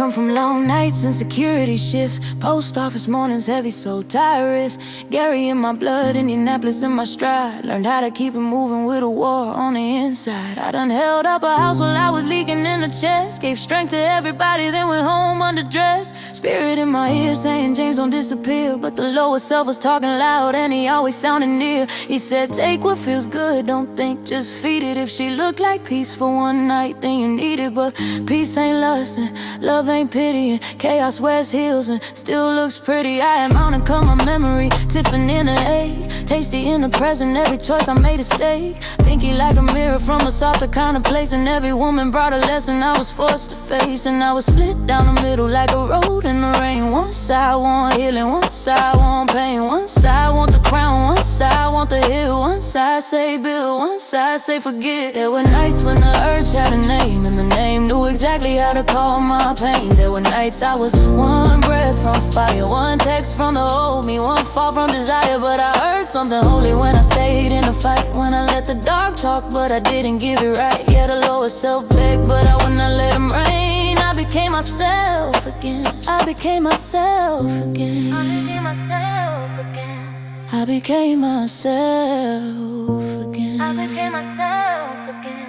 come from long nights and security shifts. Post office mornings heavy, so tireless. Gary in my blood, Indianapolis in my stride. Learned how to keep it moving with a war on the inside. I done held up a house while I was leaking in the chest. Gave strength to everybody, then went home underdressed. Spirit in my ear saying James don't disappear, but the lower self was talking loud and he always sounded near. He said take what feels good, don't think, just feed it. If she looked like peace for one night, then you need it. But peace ain't lust and love ain't pity, and chaos wears heels and still looks pretty. I had mountain cut my memory, Tiffany in the egg, tasty in the present, every choice I made a stake. Pinky like a mirror from a softer kind of place, and every woman brought a lesson I was forced to face. And I was split down the middle like a road in the rain. One side want healing, one side want pain. One side want the crown, one side want the hill. One side say build, one side say forget. There were nights when the urge had a name, and the name knew exactly how to call my pain. There were nights I was one breath from fire, one text from the old me, one fall from desire. But I heard something holy when I stayed in the fight. When I let the dark talk, but I didn't give it right. Yeah, the lower self begged, but I would not let him reign. I became myself again. I became myself again. I became myself again. I became myself again. I became myself again.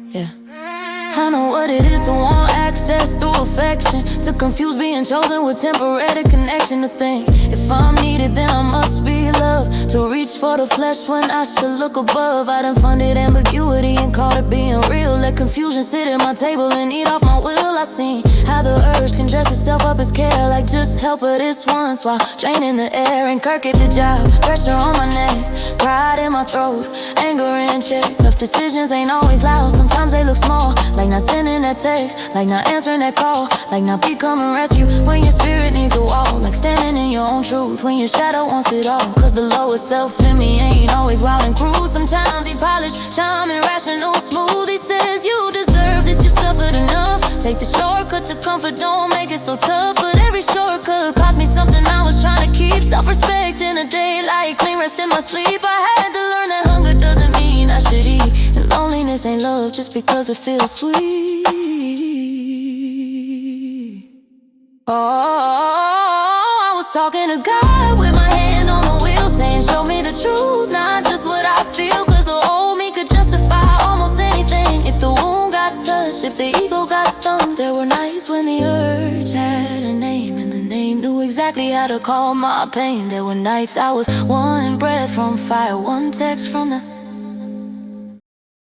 Yeah. I know what it is to want access through affection, to confuse being chosen with temporary connection. To think if I'm needed, then I must be loved. To reach for the flesh when I should look above. I done funded ambiguity and called it being real. Let confusion sit at my table and eat off my will. I seen how the urge can dress itself up as care, like just help her this once, while draining the air and Kirk at the job. Pressure on my neck, pride in my throat, anger in check. Tough decisions ain't always loud, sometimes they look small. Like not sending that text, like not answering that call, like not becoming rescue when your spirit needs a wall. Like standing in your own truth when your shadow wants it all. Cause the lower self in me ain't always wild and cruel. Sometimes he's polished, charming, rational, smooth. He says you deserve this, you suffered enough. Take the shortcut to comfort, don't make it so tough. But every shortcut cost me something I was trying to keep. Self-respect in the daylight, clean rest in my sleep. I had to learn that hunger doesn't mean I should eat, and loneliness ain't love just because it feels sweet. Oh, I was talking to God with my hand on the wheel, saying show me the truth, not just what I feel. Cause the old me could justify almost anything if the wound got touched, if the ego got stung. There were nights when the urge had a name, and the name knew exactly how to call my pain. There were nights I was one breath from fire, one text from the